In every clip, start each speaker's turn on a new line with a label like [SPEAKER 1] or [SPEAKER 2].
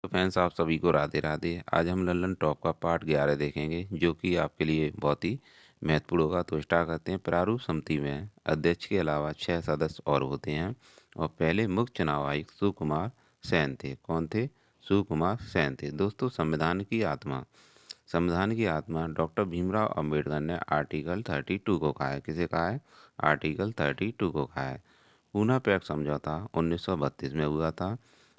[SPEAKER 1] तो फ्रेंड्स, आप सभी को राधे राधे। आज हम लल्लन टॉप का पार्ट 11 देखेंगे, जो कि आपके लिए बहुत ही महत्वपूर्ण होगा। तो स्टार्ट करते हैं। प्रारूप समिति में अध्यक्ष के अलावा 6 सदस्य और होते हैं। और पहले मुख्य चुनाव आयुक्त सुकुमार सेन थे। कौन थे? सुकुमार सेन थे। दोस्तों, संविधान की आत्मा डॉक्टर भीमराव अंबेडकर ने आर्टिकल 32 को कहा है। किसे कहा है? आर्टिकल 32 को कहा है। पूना पैक्ट समझौता 1932 में हुआ था।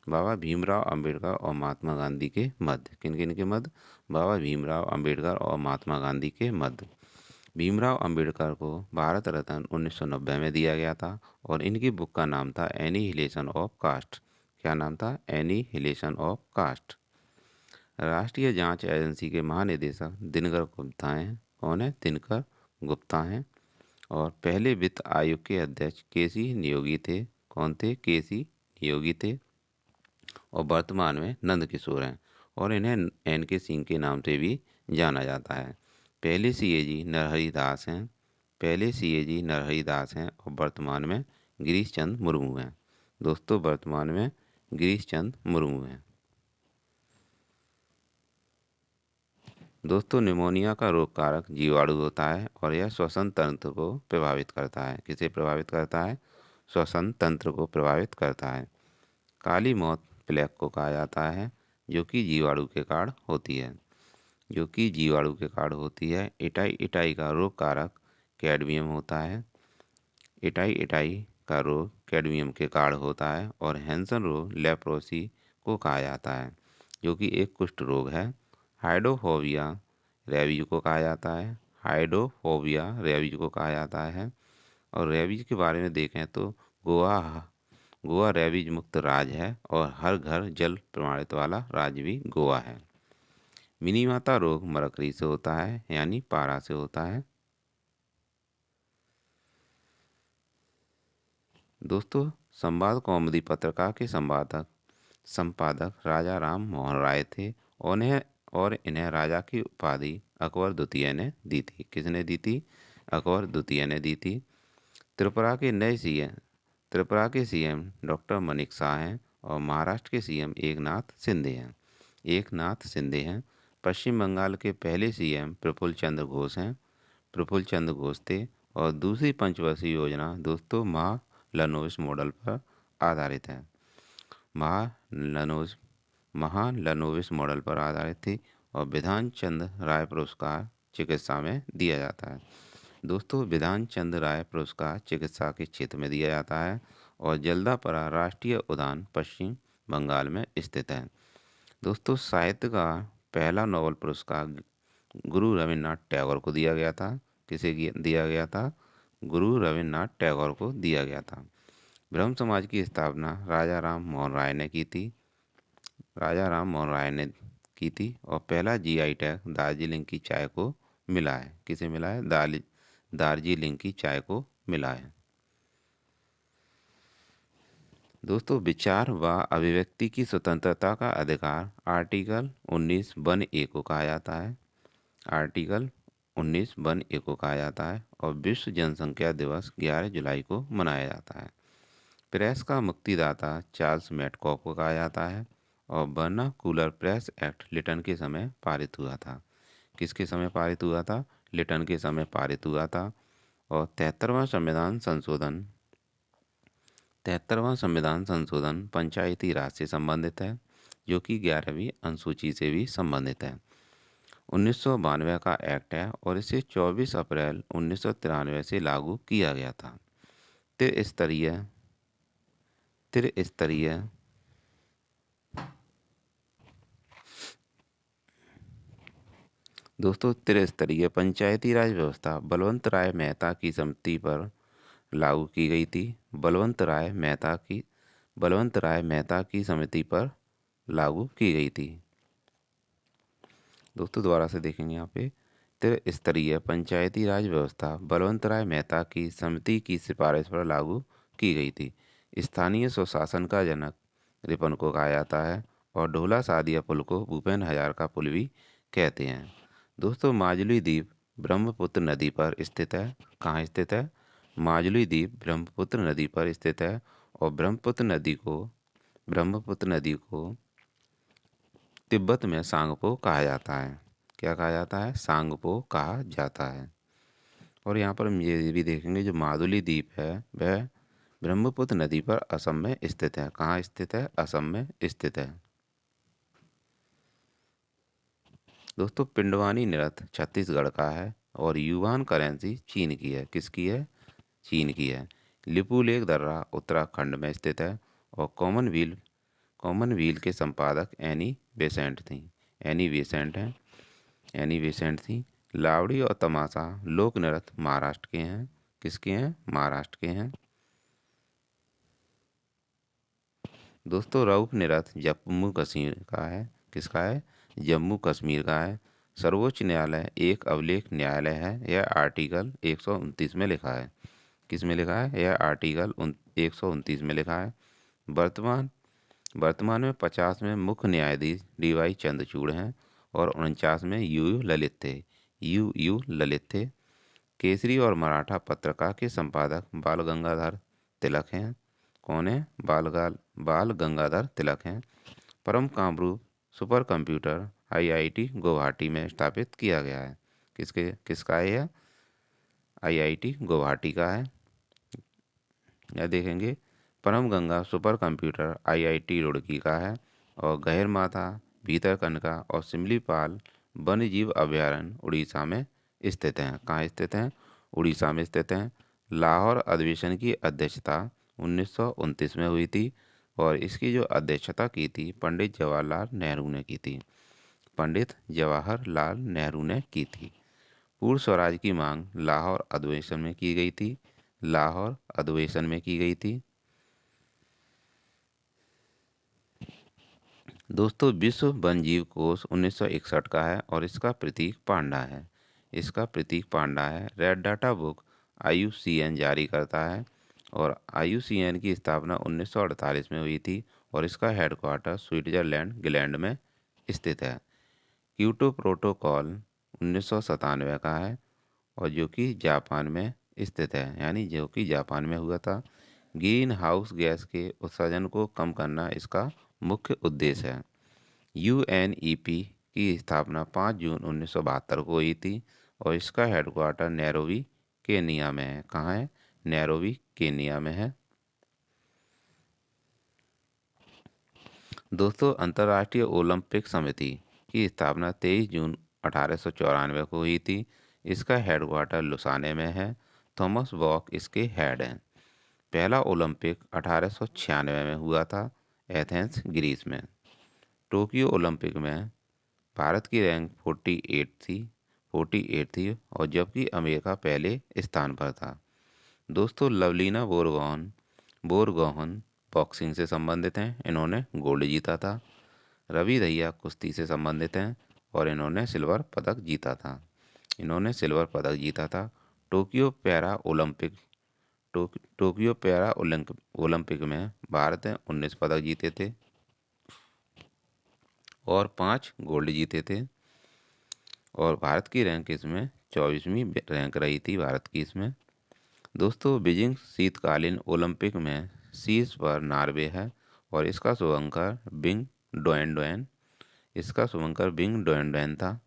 [SPEAKER 1] बाबा भीमराव अंबेडकर और महात्मा गांधी के मध्य। किन किन के मध्य? बाबा भीमराव अंबेडकर और महात्मा गांधी के मध्य। भीमराव अंबेडकर को भारत रत्न 1990 में दिया गया था और इनकी बुक का नाम था एनीहिलेशन ऑफ कास्ट। क्या नाम था? Annihilation of caste. राष्ट्रीय जांच एजेंसी के महानिदेशक दिनकर गुप्ता हैं। कौन है? दिनकर गुप्ता हैं। और पहले वित्त आयोग के अध्यक्ष केसी नियोगी थे। कौन थे? केसी नियोगी थे। और वर्तमान में नंद किशोर हैं और इन्हें एन के सिंह के नाम से भी जाना जाता है। पहले सीएजी नरहरि दास हैं। पहले सीएजी नरहरि दास हैं और वर्तमान में गिरीश चंद्र मुर्मू हैं। दोस्तों, वर्तमान में गिरीश चंद्र मुर्मू हैं। दोस्तों, निमोनिया का रोग कारक जीवाणु होता है और यह श्वसन तंत्र को प्रभावित करता है। किसे प्रभावित करता है? श्वसन तंत्र को प्रभावित करता है। काली मौत प्लेग को कहा जाता है, जो कि जीवाणु के कारण होती है। इटाई इटाई का रोग कारक कैडमियम होता है। इटाई इटाई का रोग कैडमियम के कारण होता है। और हैंसन रोग लेप्रोसी को कहा जाता है, जो कि एक कुष्ठ रोग है। हाइड्रोफोबिया रेबीज को कहा जाता है। हाइड्रोफोबिया रेबीज को कहा जाता है। और रेबीज के बारे में देखें तो गोवा गोवा रेबीज मुक्त राज्य है और हर घर जल प्रमाणित वाला राज्य भी गोवा है। मिनीमाता रोग मरकरी से होता है, यानी पारा से होता है। दोस्तों, संवाद कौमुदी पत्रिका के संपादक राजा राम मोहन राय थे और इन्हें राजा की उपाधि अकबर द्वितीय ने दी थी। किसने दी थी? अकबर द्वितीय ने दी थी। त्रिपुरा के सीएम डॉक्टर मनिक शाह हैं और महाराष्ट्र के सीएम एकनाथ शिंदे हैं। पश्चिम बंगाल के पहले सीएम प्रफुल्ल चंद्र घोष हैं। प्रफुल्ल चंद्र घोष थे। और दूसरी पंचवर्षीय योजना दोस्तों महालनोबिस मॉडल पर आधारित है। महालनोबिस महालनोबिस मॉडल पर आधारित थी। और विधान चंद्र राय पुरस्कार चिकित्सा में दिया जाता है। दोस्तों, विधान चंद्र राय पुरस्कार चिकित्सा के क्षेत्र में दिया जाता है। और जल्दापरा राष्ट्रीय उद्यान पश्चिम बंगाल में स्थित है। दोस्तों, साहित्य का पहला नोबेल पुरस्कार गुरु रविन्द्रनाथ टैगोर को दिया गया था। दिया गया था? गुरु रविन्द्रनाथ टैगोर को दिया गया था। ब्रह्म समाज की स्थापना राजा राम मोहन राय ने की थी। और पहला जीआई टैग दार्जिलिंग की चाय को मिला है। किसे मिला है? दार्जिलिंग की चाय को मिला है। दोस्तों, विचार व अभिव्यक्ति की स्वतंत्रता का अधिकार आर्टिकल 19 वन ए को कहा जाता है। आर्टिकल 19 वन ए को कहा जाता है। और विश्व जनसंख्या दिवस 11 जुलाई को मनाया जाता है। प्रेस का मुक्तिदाता चार्ल्स मेडकॉक को कहा जाता है। और वर्नाक्यूलर प्रेस एक्ट लिटन के समय पारित हुआ था। किसके समय पारित हुआ था? लिटन के समय पारित हुआ था। और 73वां संविधान संशोधन पंचायती राज से संबंधित है, जो कि 11वीं अनुसूची से भी संबंधित है। 1992 का एक्ट है और इसे 24 अप्रैल 1993 से लागू किया गया था। त्रिस्तरीय त्रिस्तरीय दोस्तों, त्रिस्तरीय पंचायती राज व्यवस्था बलवंत राय मेहता की समिति पर लागू की गई थी। बलवंत राय मेहता की समिति पर लागू की गई थी। दोस्तों, दोबारा से देखेंगे यहाँ पे। त्रिस्तरीय पंचायती राज व्यवस्था बलवंत राय मेहता की समिति की सिफारिश पर लागू की गई थी। स्थानीय स्वशासन का जनक रिपन को कहा जाता है। और ढोला सादिया पुल को भूपेन हजारिका पुल भी कहते हैं। दोस्तों, माजुली द्वीप ब्रह्मपुत्र नदी पर स्थित है। कहाँ स्थित है? माजुली द्वीप ब्रह्मपुत्र नदी पर स्थित है। और ब्रह्मपुत्र नदी को तिब्बत में सांगपो कहा जाता है। क्या कहा जाता है? सांगपो कहा जाता है। और यहाँ पर हम ये भी देखेंगे, जो माजुली द्वीप है वह ब्रह्मपुत्र नदी पर असम में स्थित है। कहाँ स्थित है? असम में स्थित है। दोस्तों, पिंडवानी नृत्य छत्तीसगढ़ का है और युवान करेंसी चीन की है। किसकी है? चीन की है। लिपू लेक दर्रा उत्तराखंड में स्थित है और कॉमनवील के संपादक एनी बेसेंट थी। एनी बेसेंट हैं। एनी बेसेंट थी। लावड़ी और तमाशा लोक नृत्य महाराष्ट्र के हैं। किसके हैं? महाराष्ट्र के हैं। दोस्तों, रऊफ नृत्य जम्मू कश्मीर का है। किसका है? जम्मू कश्मीर का है। सर्वोच्च न्यायालय एक अभिलेख न्यायालय है। यह आर्टिकल 129 में लिखा है। किस में लिखा है? यह आर्टिकल 129 में लिखा है। वर्तमान वर्तमान में 50 में मुख्य न्यायाधीश DY चंद्रचूड़ हैं और 49 में UU ललित थे। UU ललित थे। केसरी और मराठा पत्रिका के संपादक बाल गंगाधर तिलक हैं। कौन है? बाल गंगाधर तिलक हैं। परम Kamrup super computer IIT Guwahati में स्थापित किया गया है। किसका है यह? IIT गुवाहाटी का है। यह देखेंगे, परम Ganga super computer IIT Roorkee का है और गहिरमाथा, भीतरकनिका और सिमलीपाल वन्य जीव अभयारण्य उड़ीसा में स्थित हैं। कहाँ स्थित हैं? उड़ीसा में स्थित हैं। लाहौर अधिवेशन की अध्यक्षता 1929 में हुई थी और इसकी जो अध्यक्षता की थी पंडित जवाहरलाल नेहरू ने की थी। पंडित जवाहरलाल नेहरू ने की थी। पूर्ण स्वराज की मांग लाहौर अधिवेशन में की गई थी। लाहौर अधिवेशन में की गई थी। दोस्तों, विश्व वन्यजीव कोष 1961 का है और इसका प्रतीक पांडा है। इसका प्रतीक पांडा है। रेड डाटा बुक IUCN जारी करता है और IUCN की स्थापना 1948 में हुई थी और इसका हेडक्वार्टर स्विट्जरलैंड ग्लैंड में स्थित है। क्योटो प्रोटोकॉल 1997 का है और जो कि जापान में स्थित है, यानी जो कि जापान में हुआ था। ग्रीन हाउस गैस के उत्सर्जन को कम करना इसका मुख्य उद्देश्य है। UNEP की स्थापना 5 जून 1972 को हुई थी और इसका हेडक्वार्टर नैरोबी केनिया में है। कहाँ है? नैरोबी केनिया में है। दोस्तों, अंतर्राष्ट्रीय ओलंपिक समिति की स्थापना 23 जून 1894 को हुई थी। इसका हेडक्वार्टर लुसाने में है। थॉमस बॉक इसके हेड हैं। पहला ओलंपिक 1896 में हुआ था, एथेंस ग्रीस में। टोक्यो ओलंपिक में भारत की रैंक 48 थी और जबकि अमेरिका पहले स्थान पर था। दोस्तों, लवलीना बोरगोहन बॉक्सिंग से संबंधित हैं। इन्होंने गोल्ड जीता था। रवि दहिया कुश्ती से संबंधित हैं और इन्होंने सिल्वर पदक जीता था। टोक्यो पैरा ओलंपिक में भारत ने 19 पदक जीते थे और 5 गोल्ड जीते थे और भारत की रैंक इसमें 24वीं रैंक रही थी भारत की इसमें। दोस्तों, बीजिंग शीतकालीन ओलंपिक में शीर्ष पर नॉर्वे है और इसका शुभंकर बिंग डोएनडोएन था।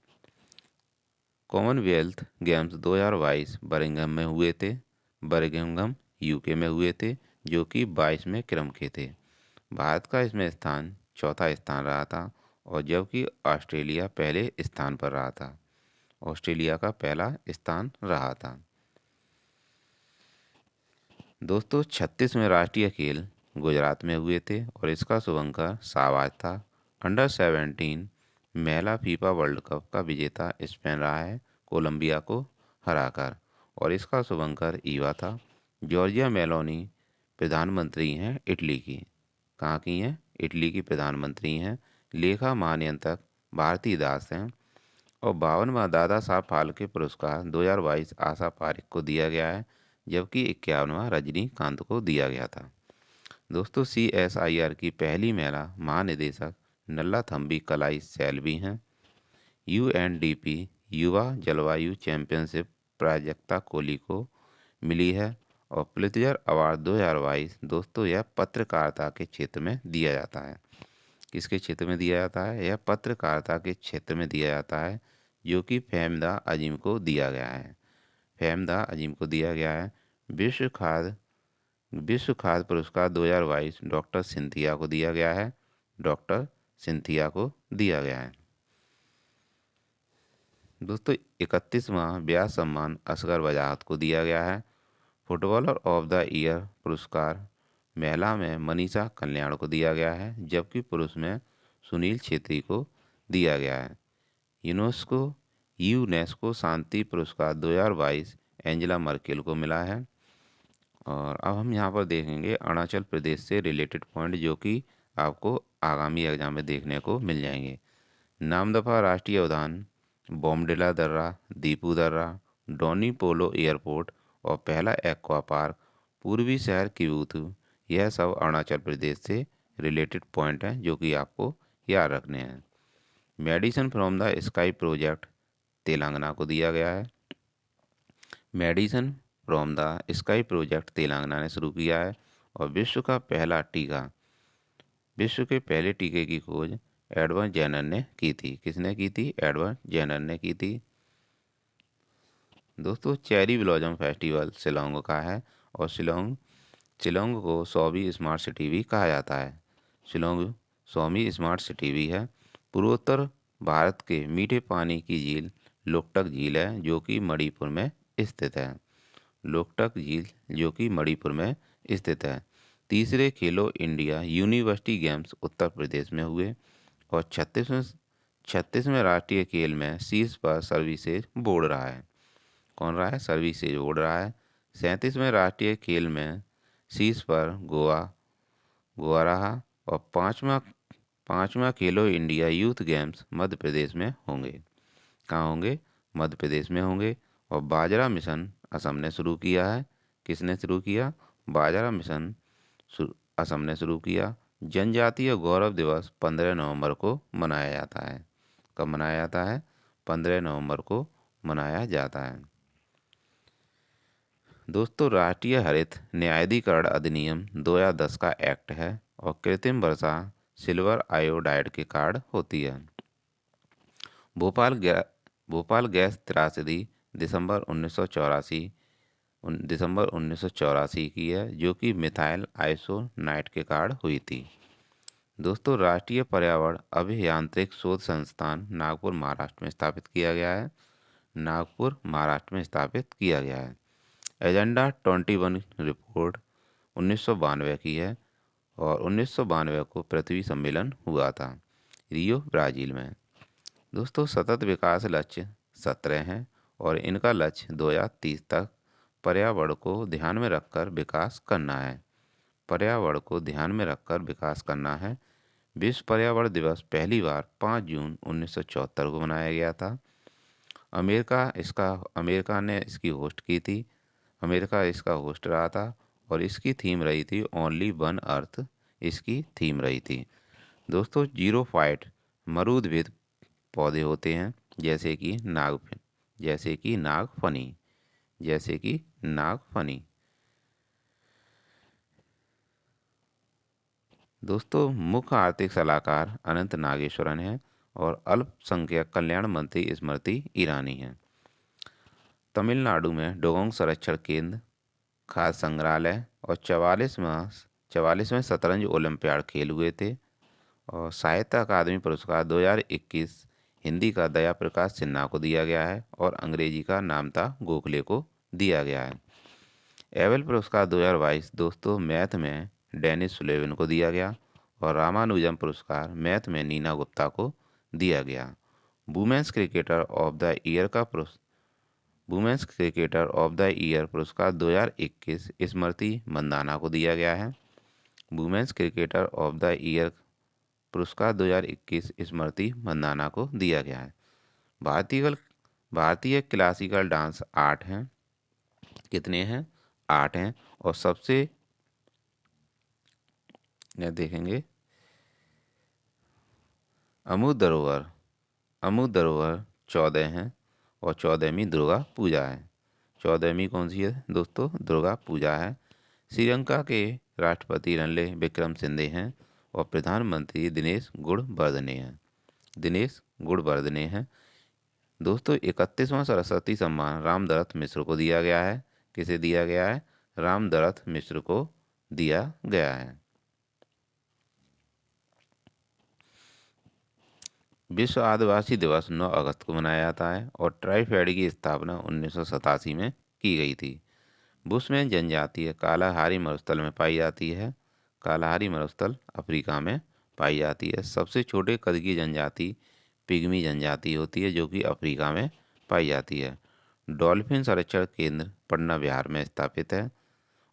[SPEAKER 1] कॉमनवेल्थ गेम्स 2022 बर्मिंघम UK में हुए थे, जो कि 22वें क्रम के थे। भारत का इसमें स्थान चौथा स्थान रहा था और जबकि ऑस्ट्रेलिया पहले स्थान पर रहा था। ऑस्ट्रेलिया का पहला स्थान रहा था। दोस्तों, 36वें राष्ट्रीय खेल गुजरात में हुए थे और इसका शुभंकर शाहबाज था। अंडर 17 महिला फीफा वर्ल्ड कप का विजेता स्पेन रहा है कोलंबिया को हराकर और इसका शुभंकर ईवा था। जॉर्जिया मेलोनी प्रधानमंत्री हैं इटली की। कहाँ की हैं? इटली की प्रधानमंत्री हैं। लेखा महानियंत्रक भारती दास हैं और 52वां दादा साहब फाल्के पुरस्कार 2022 आशा पारिक को दिया गया है, जबकि 51वां रजनीकांत को दिया गया था। दोस्तों, CSIR की पहली महिला महानिदेशक नल्ला थम्बी कलाई सैल्वी हैं। UNDP युवा जलवायु चैंपियनशिप प्राजक्ता कोहली को मिली है और पुलित्जर अवार्ड 2022 दोस्तों यह पत्रकारिता के क्षेत्र में दिया जाता है। किसके क्षेत्र में दिया जाता है? यह पत्रकारिता के क्षेत्र में दिया जाता है, जो कि फेहमदा अजीम को दिया गया है। फेहमदा अजीम को दिया गया है। विश्व खाद्य पुरस्कार 2022 डॉक्टर सिंथिया को दिया गया है। डॉक्टर सिंथिया को दिया गया है। दोस्तों 31वां ब्याह सम्मान असगर वजाहत को दिया गया है। फुटबॉलर ऑफ द ईयर पुरस्कार महिला में मनीषा कल्याण को दिया गया है, जबकि पुरुष में सुनील छेत्री को दिया गया है। यूनेस्को यूनेस्को शांति पुरस्कार 2022 एंजेला मर्केल को मिला है। और अब हम यहाँ पर देखेंगे अरुणाचल प्रदेश से रिलेटेड पॉइंट, जो कि आपको आगामी एग्जाम में देखने को मिल जाएंगे। नामदफा राष्ट्रीय उद्यान, बॉमडिला दर्रा, दीपू दर्रा, डोनी पोलो एयरपोर्ट और पहला एक्वा पार्क पूर्वी शहर किबूतु, यह सब अरुणाचल प्रदेश से रिलेटेड पॉइंट हैं जो कि आपको याद रखने हैं। Medicine from the sky project Telangana को दिया गया है। Medicine from the sky project Telangana ने शुरू किया है। और विश्व के पहले टीके की खोज एडवर्ड जेनर ने की थी। किसने की थी? एडवर्ड जेनर ने की थी। दोस्तों चेरी ब्लॉसम फेस्टिवल शिलोंग का है और शिलोंग को सौवीं स्मार्ट सिटी भी कहा जाता है। शिलोंग 100वीं स्मार्ट सिटी भी है। पूर्वोत्तर भारत के मीठे पानी की झील लोकटक झील है, जो कि मणिपुर में स्थित है। लोकटक झील जो कि मणिपुर में स्थित है। तीसरे खेलो India university games Uttar Pradesh में हुए। और 36वें राष्ट्रीय खेल में शीर्ष पर सर्विसेज बोर्ड रहा है। कौन रहा है? सर्विसेज बोर्ड रहा है। 37वें राष्ट्रीय खेल में शीर्ष पर गोवा रहा। और पाँचवा खेलो India youth games Madhya Pradesh में होंगे। कहाँ होंगे? मध्य प्रदेश में होंगे। और बाजरा मिशन असम ने शुरू किया है। किसने शुरू किया? बाजरा मिशन असम ने शुरू किया। जनजातीय गौरव दिवस 15 नवंबर को मनाया जाता है। कब मनाया जाता है? 15 नवंबर को मनाया जाता है। दोस्तों राष्ट्रीय हरित न्यायाधिकरण अधिनियम 2010 का एक्ट है और कृत्रिम वर्षा सिल्वर आयोडाइड के कारण होती है। भोपाल गैस त्रासदी दिसंबर 1984 की है, जो कि मिथाइल आइसोनाइट के कारण हुई थी। दोस्तों राष्ट्रीय पर्यावरण अभियांत्रिक शोध संस्थान नागपुर महाराष्ट्र में स्थापित किया गया है। नागपुर महाराष्ट्र में स्थापित किया गया है। एजेंडा 21 रिपोर्ट 1992 की है और 1992 को पृथ्वी सम्मेलन हुआ था रियो ब्राज़ील में। दोस्तों सतत विकास लक्ष्य 17 हैं और इनका लक्ष्य 2030 तक पर्यावरण को ध्यान में रखकर विकास करना है। पर्यावरण को ध्यान में रखकर विकास करना है। विश्व पर्यावरण दिवस पहली बार 5 जून 1974 को मनाया गया था। अमेरिका ने इसकी होस्ट की थी। अमेरिका इसका होस्ट रहा था और इसकी थीम रही थी ओनली वन अर्थ। इसकी थीम रही थी। दोस्तों जीरोफाइट मरूदभिद पौधे होते हैं, जैसे कि नागफनी। दोस्तों मुख्य आर्थिक सलाहकार अनंत नागेश्वरन है और अल्पसंख्यक कल्याण मंत्री स्मृति ईरानी है। तमिलनाडु में डोगोंग संरक्षण केंद्र, खाद्य संग्रहालय और 44वें शतरंज ओलंपियाड खेल हुए थे। और साहित्य अकादमी पुरस्कार 2021 हिंदी का दया प्रकाश सिन्हा को दिया गया है और अंग्रेजी का नामता गोखले को दिया गया है। एबल पुरस्कार 2022 दोस्तों मैथ में डेनिस सुलेवन को दिया गया और रामानुजम पुरस्कार मैथ में नीना गुप्ता को दिया गया। Women's cricketer of the year पुरस्कार 2021 स्मृति मंदाना को दिया गया है। Women's cricketer of the year पुरस्कार 2021 स्मृति मंदाना को दिया गया है। भारतीय क्लासिकल डांस 8 हैं। कितने हैं? 8 हैं। और सबसे यह देखेंगे अमूल धरोहर 14 हैं और 14वीं दुर्गा पूजा है। 14वीं कौन सी है दोस्तों? दुर्गा पूजा है। श्रीलंका के राष्ट्रपति रनिल विक्रमसिंघे हैं और प्रधानमंत्री दिनेश गुणवर्धने हैं। दोस्तों 31वां सरस्वती सम्मान रामदत्त मिश्र को दिया गया है। किसे दिया गया है? रामदत्त मिश्र को दिया गया है। विश्व आदिवासी दिवस 9 अगस्त को मनाया जाता है और ट्राइफेड की स्थापना 1987 में की गई थी। बुशमैन जनजाति कालाहारी मरुस्थल में पाई जाती है। कालाहारी मरुस्थल अफ्रीका में पाई जाती है। सबसे छोटे कद की जनजाति पिग्मी जनजाति होती है, जो कि अफ्रीका में पाई जाती है। डॉल्फिन संरक्षण केंद्र पटना बिहार में स्थापित है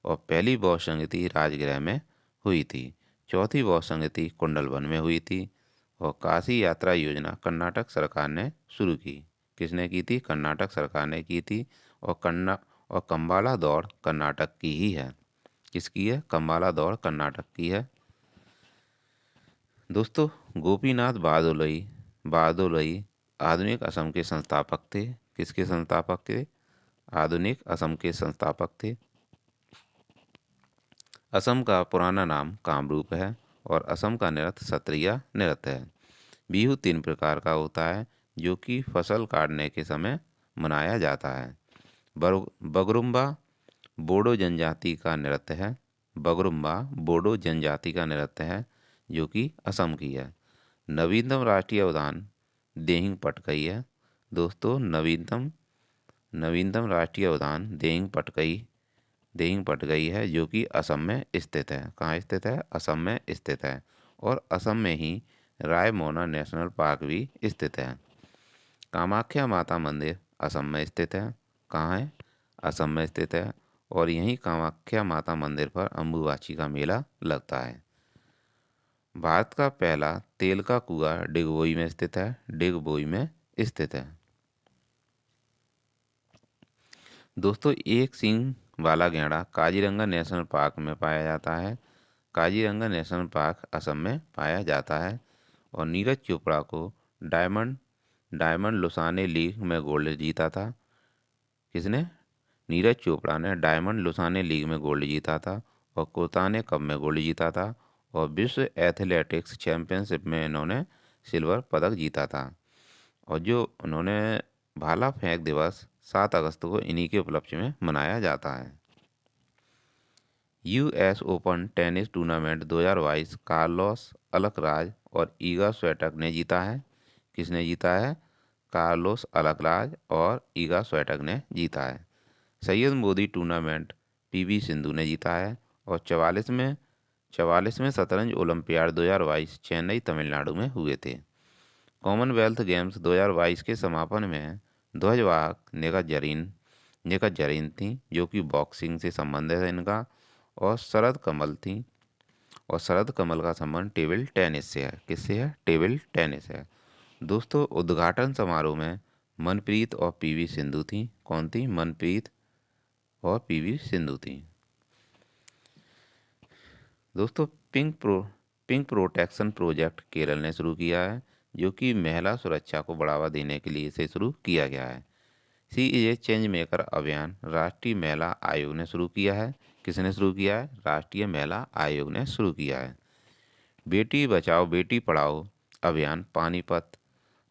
[SPEAKER 1] और पहली बौद्ध संगति राजगृह में हुई थी। चौथी बौद्ध संगति कुंडलवन में हुई थी और काशी यात्रा योजना कर्नाटक सरकार ने शुरू की। किसने की थी? कर्नाटक सरकार ने की थी। और कंबाला दौड़ कर्नाटक की ही है। किसकी है? कंबाला दौड़ कर्नाटक की है। दोस्तों गोपीनाथ बारदोलई आधुनिक असम के संस्थापक थे। किसके संस्थापक थे? आधुनिक असम के संस्थापक थे। असम का पुराना नाम कामरूप है और असम का नृत्य सत्रिया नृत्य है। बिहू 3 प्रकार का होता है, जो कि फसल काटने के समय मनाया जाता है। बगरुम्बा बोडो जनजाति का नृत्य है। बगरुम्बा बोडो जनजाति का नृत्य है, जो कि असम की है। नवीनतम राष्ट्रीय उद्यान देहिंग पटकई है। दोस्तों नवीनतम राष्ट्रीय उद्यान देहिंग पटकई है, जो कि असम में स्थित है। कहाँ स्थित है? असम में स्थित है। और असम में ही रायमोना नेशनल पार्क भी स्थित है। कामाख्या माता मंदिर असम में स्थित है। कहाँ है? असम में स्थित है। और यहीं कामाख्या माता मंदिर पर अम्बुबाची का मेला लगता है। भारत का पहला तेल का कुआं डिगबोई में स्थित है। डिगबोई में स्थित है। दोस्तों एक सींग वाला गैंडा काजीरंगा नेशनल पार्क में पाया जाता है। काजीरंगा नेशनल पार्क असम में पाया जाता है। और नीरज चोपड़ा को डायमंड लुसाने लीग में गोल्ड जीता था। किसने? नीरज चोपड़ा ने डायमंड लुसाने लीग में गोल्ड जीता था और कोताने कप में गोल्ड जीता था और विश्व एथलेटिक्स चैंपियनशिप में इन्होंने सिल्वर पदक जीता था। और जो उन्होंने भाला फेंक दिवस 7 अगस्त को इन्हीं के उपलक्ष्य में मनाया जाता है। US open tennis tournament 2022 Carlos Alcaraz और ईगा स्विएटेक ने जीता है। किसने जीता है? कार्लोस अलकराज और ईगा स्विएटेक ने जीता है। सैयद मोदी टूर्नामेंट पीवी सिंधु ने जीता है। और 44वें शतरंज ओलंपियाड 2022 चेन्नई तमिलनाडु में हुए थे। कॉमनवेल्थ गेम्स 2022 के समापन में ध्वजवाहक निखत जरीन थी, जो कि बॉक्सिंग से संबंधित है इनका। और शरद कमल थी। और शरद कमल का संबंध टेबल टेनिस से है। किससे है? टेबल टेनिस है। दोस्तों उद्घाटन समारोह में मनप्रीत और पीवी सिंधु थी। कौन थी? मनप्रीत और पीवी सिंधु थी। दोस्तों पिंक प्रोटेक्शन प्रोजेक्ट केरल ने शुरू किया है, जो कि महिला सुरक्षा को बढ़ावा देने के लिए इसे शुरू किया गया है। CEA चेंज मेकर अभियान राष्ट्रीय महिला आयोग ने शुरू किया है। किसने शुरू किया है? राष्ट्रीय महिला आयोग ने शुरू किया है। बेटी बचाओ बेटी पढ़ाओ अभियान पानीपत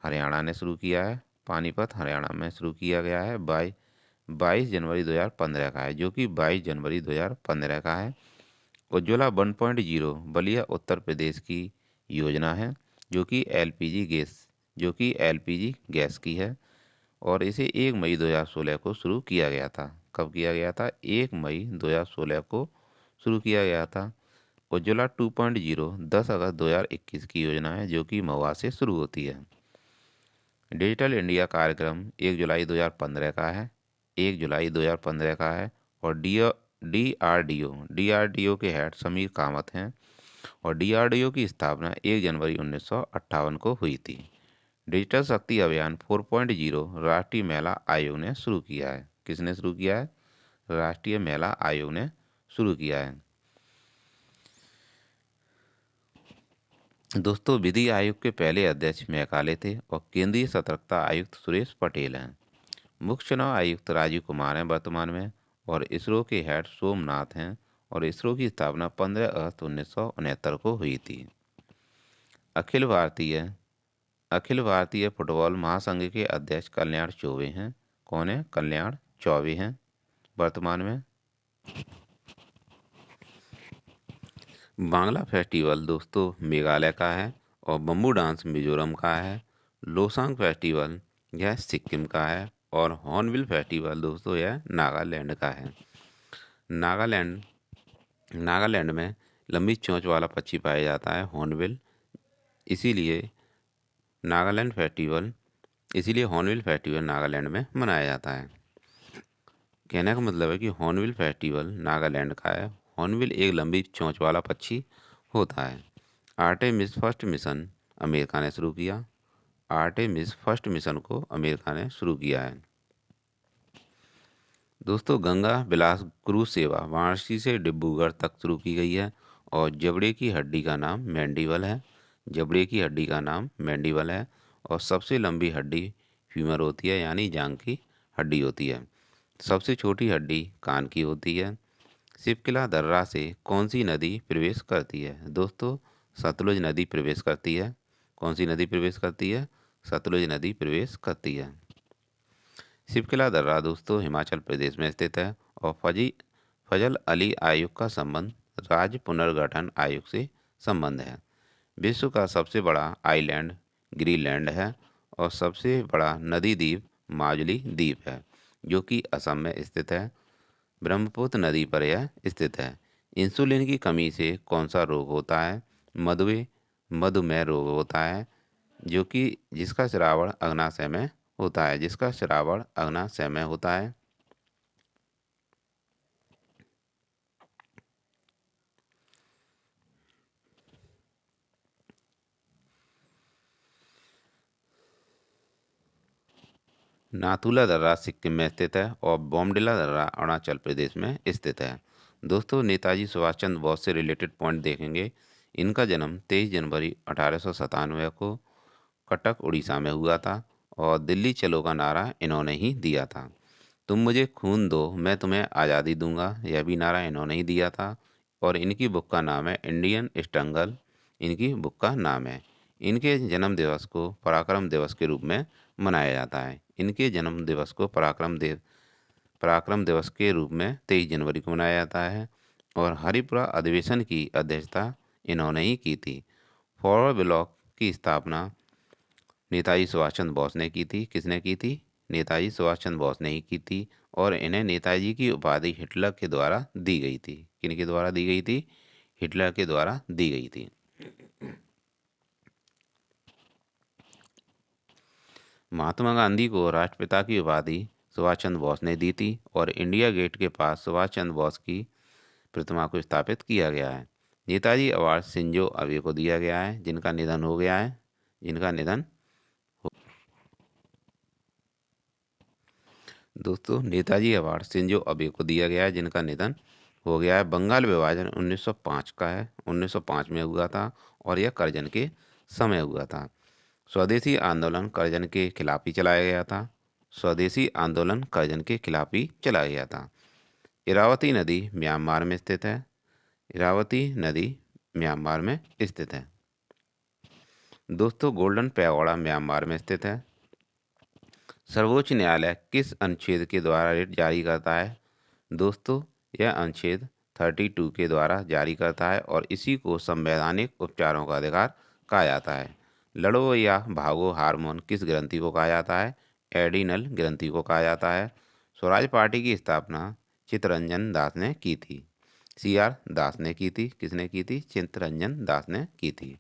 [SPEAKER 1] हरियाणा ने शुरू किया है। पानीपत हरियाणा में शुरू किया गया है। 22 जनवरी 2015 का है, जो कि 22 जनवरी 2015 का है। उज्ज्वला 1.0 बलिया उत्तर प्रदेश की योजना है, जो कि एलपीजी गैस की है। और इसे 1 मई 2016 को शुरू किया गया था। कब किया गया था? 1 मई 2016 को शुरू किया गया था। उज्ज्वला 2.0 10 अगस्त 2021 की योजना है, जो कि महुआ से शुरू होती है। डिजिटल इंडिया कार्यक्रम 1 जुलाई 2015 का है। 1 जुलाई 2015 का है। और डीआरडीओ के हेड समीर कामत हैं। और डीआरडीओ की स्थापना 1 जनवरी 1958 को हुई थी। डिजिटल शक्ति अभियान 4.0 राष्ट्रीय महिला आयोग ने शुरू किया है। किसने शुरू किया है? राष्ट्रीय महिला आयोग ने शुरू किया है। दोस्तों विधि आयोग के पहले अध्यक्ष मैकाले थे और केंद्रीय सतर्कता आयुक्त सुरेश पटेल हैं। मुख्य चुनाव आयुक्त राजीव कुमार हैं वर्तमान में। और इसरो के हेड सोमनाथ हैं। और इसरो की स्थापना 15 अगस्त 1969 को हुई थी। अखिल भारतीय अखिल भारतीय फुटबॉल महासंघ के अध्यक्ष कल्याण चौबे हैं। कौन है? कल्याण चौबे हैं वर्तमान में। बांग्ला फेस्टिवल दोस्तों मेघालय का है और बम्बू डांस मिजोरम का है। लोसांग फेस्टिवल यह सिक्किम का है और हॉर्नबिल फेस्टिवल दोस्तों यह नागालैंड का है। नागालैंड नागालैंड में लंबी चोंच वाला पक्षी पाया जाता है हॉर्नबिल, इसीलिए नागालैंड फेस्टिवल इसीलिए हॉर्नबिल फेस्टिवल नागालैंड में मनाया जाता है। कहने का मतलब है कि हॉर्नबिल फेस्टिवल नागालैंड का है। हॉर्नबिल एक लंबी चोंच वाला पक्षी होता है। आर्टेमिस फर्स्ट मिशन अमेरिका ने शुरू किया। आर्टेमिस फर्स्ट मिशन को अमेरिका ने शुरू किया है। दोस्तों गंगा बिलास क्रूज सेवा वाराणसी से डिब्रूगढ़ तक शुरू की गई है और जबड़े की हड्डी का नाम मैंडिबल है। जबड़े की हड्डी का नाम मैंडिबल है और सबसे लंबी हड्डी फीमर होती है यानी जांग की हड्डी होती है। सबसे छोटी हड्डी कान की होती है। शिवकिला दर्रा से कौन सी नदी प्रवेश करती है? दोस्तों सतलुज नदी प्रवेश करती है। कौन सी नदी प्रवेश करती है? सतलुज नदी प्रवेश करती है। शिवकिला दर्रा दोस्तों हिमाचल प्रदेश में स्थित है और फजल अली आयोग का संबंध राज्य पुनर्गठन आयोग से संबंध है। विश्व का सबसे बड़ा आइलैंड ग्रीनलैंड है और सबसे बड़ा नदी द्वीप माजुली द्वीप है जो कि असम में स्थित है। ब्रह्मपुत्र नदी पर यह स्थित है। इंसुलिन की कमी से कौन सा रोग होता है? मधुमेह रोग होता है जो कि जिसका श्रावण अग्नाशय में होता है। जिसका श्रावण अग्नाशय में होता है। नाथुला दर्रा सिक्किम में स्थित है और बोमडिला दर्रा अरुणाचल प्रदेश में स्थित है। दोस्तों नेताजी सुभाष चंद्र बोस से रिलेटेड पॉइंट देखेंगे। इनका जन्म 23 जनवरी 1897 को कटक उड़ीसा में हुआ था और दिल्ली चलो का नारा इन्होंने ही दिया था। तुम मुझे खून दो मैं तुम्हें आज़ादी दूंगा, यह भी नारा इन्होंने ही दिया था। और इनकी बुक का नाम है इंडियन स्ट्रगल। इनकी बुक का नाम है। इनके जन्म दिवस को पराक्रम दिवस के रूप में मनाया जाता है। इनके जन्म दिवस को पराक्रम दिवस के रूप में 23 जनवरी को मनाया जाता है और हरिपुरा अधिवेशन की अध्यक्षता इन्होंने ही की थी। फॉरवर्ड ब्लॉक की स्थापना नेताजी सुभाष चंद्र बोस ने की थी। किसने की थी? नेताजी सुभाष चंद्र बोस ने ही की थी और इन्हें नेताजी की उपाधि हिटलर के द्वारा दी गई थी। किनके द्वारा दी गई थी? हिटलर के द्वारा दी गई थी। महात्मा गांधी को राष्ट्रपिता की उपाधि सुभाष चंद्र बोस ने दी थी और इंडिया गेट के पास सुभाष चंद्र बोस की प्रतिमा को स्थापित किया गया है। नेताजी अवार्ड शिंजो अबे को दिया गया है जिनका निधन हो गया है। जिनका निधन दोस्तों नेताजी अवार्ड शिंजो अबे को दिया गया है जिनका निधन हो गया है। बंगाल विभाजन 1905 का है। 1905 में हुआ था और यह करजन के समय हुआ था। स्वदेशी आंदोलन करजन के खिलाफ ही चलाया गया था। स्वदेशी आंदोलन करजन के खिलाफ ही चलाया गया था। इरावती नदी म्यांमार में स्थित है। इरावती नदी म्यांमार में स्थित है। दोस्तों गोल्डन पैगोडा म्यांमार में स्थित है। सर्वोच्च न्यायालय किस अनुच्छेद के द्वारा रिट जारी करता है? दोस्तों यह अनुच्छेद 32 के द्वारा जारी करता है और इसी को संवैधानिक उपचारों का अधिकार कहा जाता है। लड़ो या भागो हार्मोन किस ग्रंथि को कहा जाता है? एडिनल ग्रंथि को कहा जाता है। स्वराज पार्टी की स्थापना चित्तरंजन दास ने की थी। CR दास ने की थी। किसने की थी? चित्तरंजन दास ने की थी।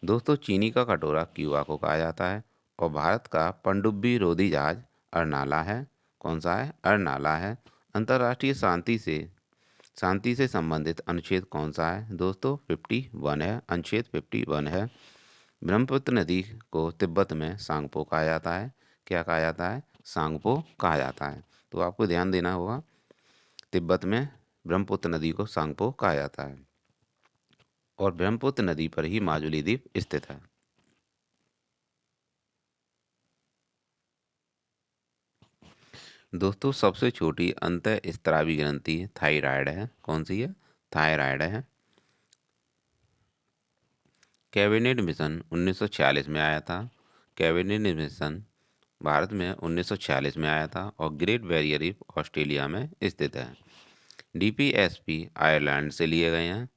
[SPEAKER 1] दोस्तों चीनी का कटोरा क्यूबा को कहा जाता है और भारत का पनडुब्बी रोधी जहाज अरनाला है। कौन सा है? अरनाला है। अंतर्राष्ट्रीय शांति से संबंधित अनुच्छेद कौन सा है? दोस्तों 51 है। अनुच्छेद 51 है। ब्रह्मपुत्र नदी को तिब्बत में सांगपो कहा जाता है। क्या कहा जाता है? सांगपो कहा जाता है। तो आपको ध्यान देना होगा तिब्बत में ब्रह्मपुत्र नदी को सांगपो कहा जाता है और ब्रह्मपुत्र नदी पर ही माजुली द्वीप स्थित है। दोस्तों सबसे छोटी अंतःस्रावी ग्रंथि थायराइड है। कौन सी है? थायराइड है। कैबिनेट मिशन 1946 में आया था। कैबिनेट मिशन भारत में 1946 में आया था और ग्रेट बैरियर रीफ ऑस्ट्रेलिया में स्थित है। डीपीएसपी आयरलैंड से लिए गए हैं,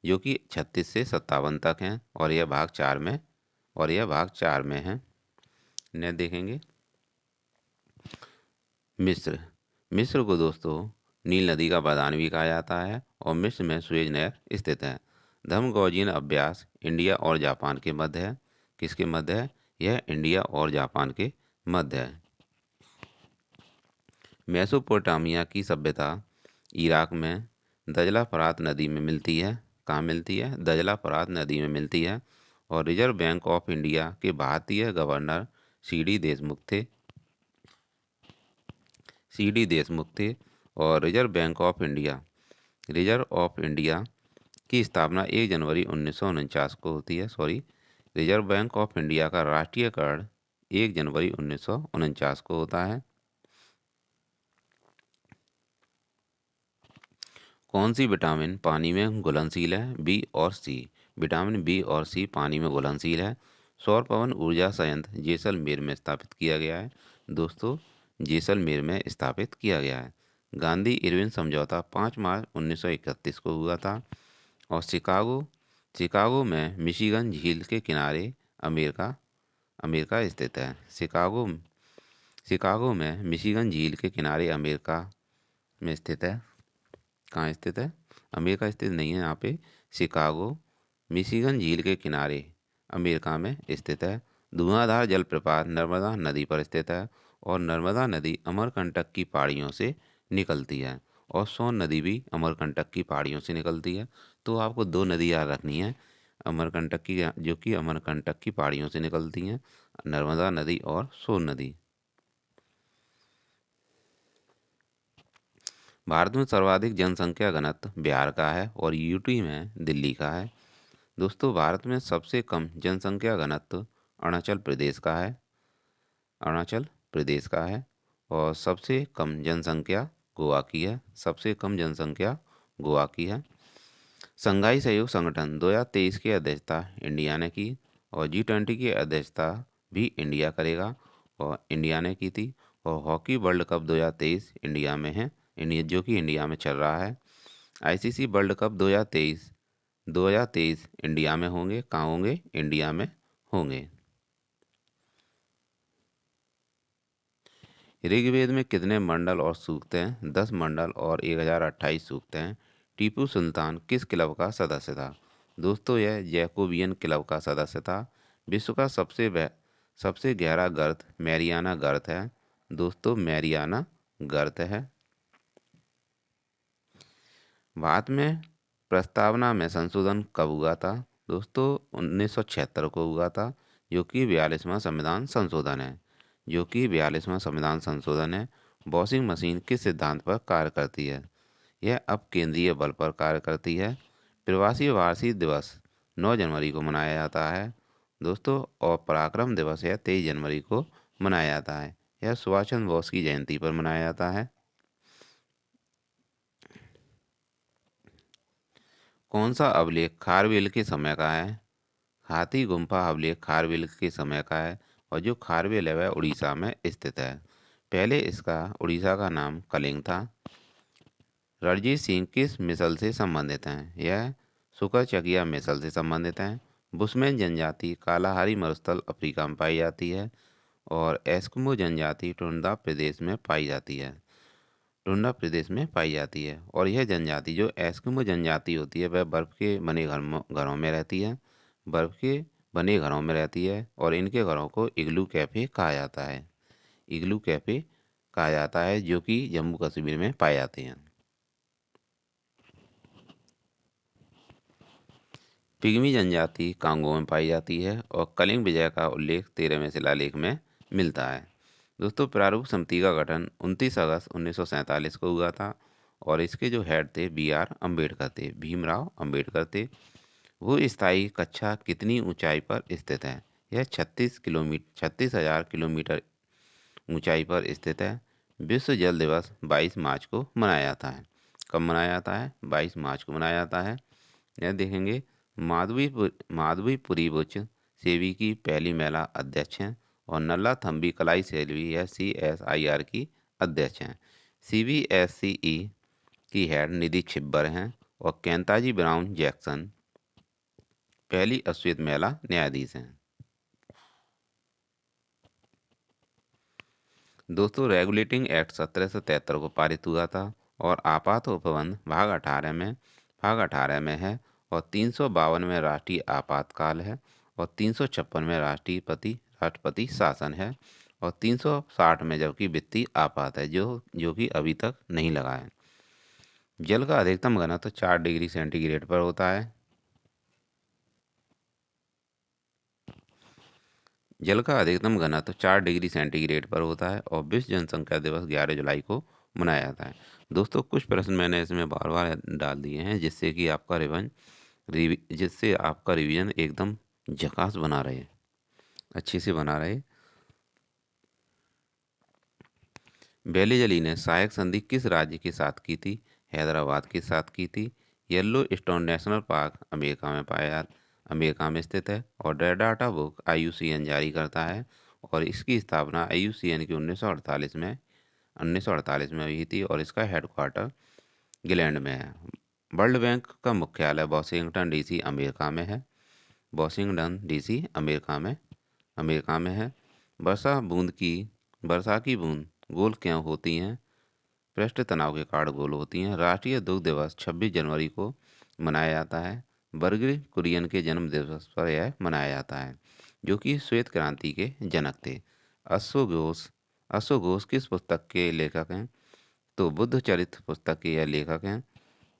[SPEAKER 1] जो कि 36 से 57 तक हैं और यह भाग चार में है। ने देखेंगे मिस्र। मिस्र को दोस्तों नील नदी का बागान भी कहा जाता है और मिस्र में सुएज नहर स्थित है। धर्मगोजियन अभ्यास इंडिया और जापान के मध्य है। किसके मध्य है? यह इंडिया और जापान के मध्य है। मेसोपोटामिया की सभ्यता इराक में दजला फरात नदी में मिलती है। कहाँ मिलती है? दजला फरात नदी में मिलती है। और रिजर्व बैंक ऑफ इंडिया के भारतीय गवर्नर सी डी देशमुख थे। और रिजर्व ऑफ इंडिया की स्थापना 1 जनवरी 1949 को होती है। रिजर्व बैंक ऑफ इंडिया का राष्ट्रीयकरण 1 जनवरी 1949 को होता है। कौन सी विटामिन पानी में घुलनशील है? बी और सी। विटामिन बी और सी पानी में घुलनशील है। सौर पवन ऊर्जा संयंत्र जैसलमेर में स्थापित किया गया है। दोस्तों जैसलमेर में स्थापित किया गया है। गांधी इरविन समझौता 5 मार्च 1931 को हुआ था। और शिकागो में मिशिगन झील के किनारे अमेरिका स्थित है। शिकागो में मिशिगन झील के किनारे अमेरिका में स्थित है। कहाँ स्थित है? अमेरिका स्थित नहीं है यहाँ पे। शिकागो मिशिगन झील के किनारे अमेरिका में स्थित है। धुआंधार जलप्रपात नर्मदा नदी पर स्थित है और नर्मदा नदी अमरकंटक की पहाड़ियों से निकलती है और सोन नदी भी अमरकंटक की पहाड़ियों से निकलती है। तो आपको 2 नदी याद रखनी है अमरकंटक की, जो कि अमरकंटक की पहाड़ियों से निकलती हैं, नर्मदा नदी और सोन नदी। भारत में सर्वाधिक जनसंख्या घनत्व बिहार का है और यूटी में दिल्ली का है। दोस्तों भारत में सबसे कम जनसंख्या घनत्व अरुणाचल प्रदेश का है और सबसे कम जनसंख्या गोवा की है। संघाई सहयोग संगठन 2023 की अध्यक्षता इंडिया ने की और G20 की अध्यक्षता भी इंडिया करेगा और इंडिया ने की थी। और हॉकी वर्ल्ड कप 2023 इंडिया में है, जो कि इंडिया में चल रहा है। आईसीसी वर्ल्ड कप 2023 इंडिया में होंगे। कहाँ होंगे? इंडिया में होंगे। ऋग्वेद में कितने मंडल और सूक्त हैं? 10 मंडल और 1028 सूक्त हैं। टीपू सुल्तान किस क्लब का सदस्य था? दोस्तों यह जैकोबियन क्लब का सदस्य था। विश्व का सबसे गहरा गर्त मैरियाना गर्त है। दोस्तों मैरियाना गर्त है। भारत में प्रस्तावना में संशोधन कब हुआ था? दोस्तों 1976 को हुआ था, जो कि 42वां संविधान संशोधन है। वॉशिंग मशीन किस सिद्धांत पर कार्य करती है? यह अपकेंद्रीय बल पर कार्य करती है। प्रवासी वार्षिक दिवस 9 जनवरी को मनाया जाता है दोस्तों। और पराक्रम दिवस यह 23 जनवरी को मनाया जाता है। यह सुभाष चंद्र बोस की जयंती पर मनाया जाता है। कौन सा अभिलेख खारवेल के समय का है? हाथी गुम्फा अभिलेख खारवेल के समय का है और जो खारवेल है वह उड़ीसा में स्थित है। पहले इसका उड़ीसा का नाम कलिंग था। रणजीत सिंह किस मिसल से संबंधित हैं? यह सुकरचकिया मिसल से संबंधित हैं। बुशमैन जनजाति कालाहारी मरुस्थल अफ्रीका में पाई जाती है और एस्किमो जनजाति टुंड्रा प्रदेश में पाई जाती है। और यह जनजाति जो एस्किमो जनजाति होती है वह बर्फ़ के बने घरों में रहती है। और इनके घरों को इग्लू कैफ़े कहा जाता है जो कि जम्मू कश्मीर में पाए जाते हैं। पिग्मी जनजाति कांगो में पाई जाती है और कलिंग विजय का उल्लेख 13वें शिलालेख में मिलता है। दोस्तों प्रारूप समिति का गठन 29 अगस्त 1947 को हुआ था और इसके जो हेड थे भीमराव अम्बेडकर थे। वो स्थायी कक्षा कितनी ऊंचाई पर स्थित है? यह 36,000 किलोमीटर ऊंचाई पर स्थित है। विश्व जल दिवस 22 मार्च को मनाया जाता है। कब मनाया जाता है? 22 मार्च को मनाया जाता है। यह देखेंगे माधवीपुरी बुच सेवी की पहली महिला अध्यक्ष हैं। और नल्ला थम्बी कलाई सेल्वी यह CSIR की अध्यक्ष हैं। CBSCE की हेड निधि छिब्बर हैं। और केंताजी ब्राउन जैक्सन पहली अश्वेत महिला न्यायाधीश हैं। दोस्तों, रेगुलेटिंग एक्ट 1773 को पारित हुआ था। और आपात उपबंध भाग 18 में है। और 352 में राष्ट्रीय आपातकाल है। और 356 में राष्ट्रपति शासन है। और 360 में जबकि वित्तीय आपात है, जो कि अभी तक नहीं लगा है। जल का अधिकतम घनत्व 4 डिग्री सेंटीग्रेड पर होता है। जल का अधिकतम घनत्व 4 डिग्री सेंटीग्रेड पर होता है। और विश्व जनसंख्या दिवस 11 जुलाई को मनाया जाता है। दोस्तों, कुछ प्रश्न मैंने इसमें बार बार डाल दिए हैं, जिससे आपका रिवीजन एकदम झकास बना रहे, अच्छे से बना रहे। बेलीजली ने सहायक संधि किस राज्य के साथ की थी? हैदराबाद के साथ की थी। Yellow stone national park America में स्थित है। और रेड डाटा बुक IUCN जारी करता है। और इसकी स्थापना IUCN की 1948 में हुई थी। और इसका हेडक्वार्टर इंग्लैंड में है। वर्ल्ड बैंक का मुख्यालय वॉशिंगटन DC अमेरिका में है। वॉशिंगटन DC अमेरिका में है। वर्षा की बूंद गोल क्यों होती हैं? पृष्ठ तनाव के कारण गोल होती हैं। राष्ट्रीय दुग्ध दिवस 26 जनवरी को मनाया जाता है। बर्गर कुरियन के जन्म दिवस पर यह मनाया जाता है, जो कि श्वेत क्रांति के जनक थे। अश्वघोष किस पुस्तक के लेखक हैं? तो बुद्ध चरित्र पुस्तक के यह लेखक हैं।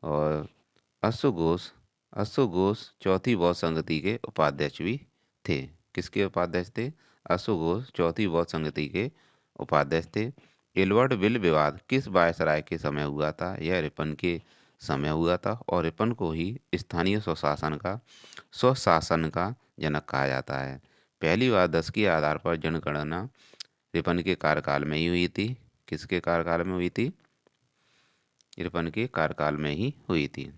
[SPEAKER 1] और अश्वघोष अश्वघोष चौथी बौद्ध संगति के उपाध्यक्ष भी थे। किसके उपाध्यक्ष थे? अश्वघोष चौथी बौद्ध संगति के उपाध्यक्ष थे। एल्बर्ट विल विवाद किस वायसराय के समय हुआ था? यह रिपन के समय हुआ था। और रिपन को ही स्थानीय स्वशासन का जनक कहा जाता है। पहली बार 10 के आधार पर जनगणना रिपन के कार्यकाल में ही हुई थी। किसके कार्यकाल में हुई थी? रिपन के कार्यकाल में ही हुई थी।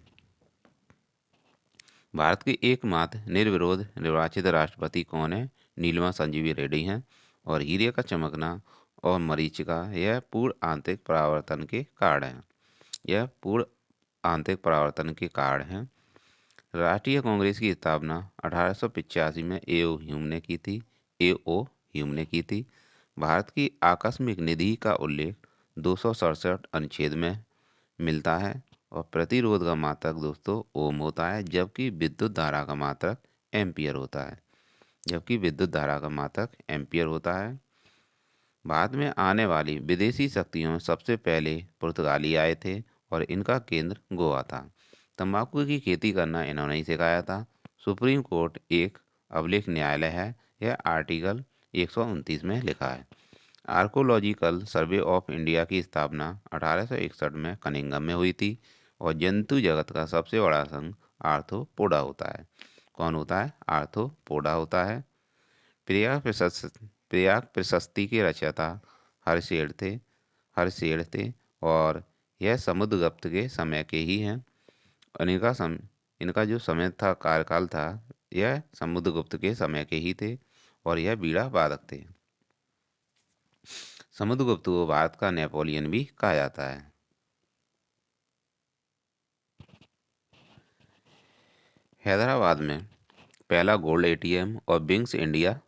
[SPEAKER 1] भारत के एकमात्र निर्विरोध निर्वाचित राष्ट्रपति कौन है? नीलमा संजीवी रेड्डी हैं। और हीरे का चमकना और मरीचिका यह पूर्ण आंतरिक परावर्तन के कारण है। राष्ट्रीय कांग्रेस की स्थापना 1885 में A.O. ह्यूम ने की थी। भारत की आकस्मिक निधि का उल्लेख 267 अनुच्छेद में मिलता है। और प्रतिरोध का मात्रक दोस्तों ओम होता है, जबकि विद्युत धारा का मात्रक एम्पियर होता है। भारत में आने वाली विदेशी शक्तियों में सबसे पहले पुर्तगाली आए थे। और इनका केंद्र गोवा था। तंबाकू की खेती करना इन्होंने ही सिखाया था। सुप्रीम कोर्ट एक अभिलेख न्यायालय है, यह आर्टिकल 129 में लिखा है। आर्कोलॉजिकल सर्वे ऑफ इंडिया की स्थापना 1861 में कनिंगम में हुई थी। और जंतु जगत का सबसे बड़ा संघ आर्थ्रोपोडा होता है। कौन होता है? आर्थ्रोपोडा होता है। प्रयाग प्रशस्ति के रचयिता हर्षेड थे। और यह समुद्रगुप्त के समय के ही हैं। और इनका जो समय था, कार्यकाल था, यह समुद्रगुप्त के समय के ही थे। और यह बीड़ा वादक थे। समुद्रगुप्त को भारत का नेपोलियन भी कहा जाता है। हैदराबाद में पहला गोल्ड ATM और बिंग्स इंडिया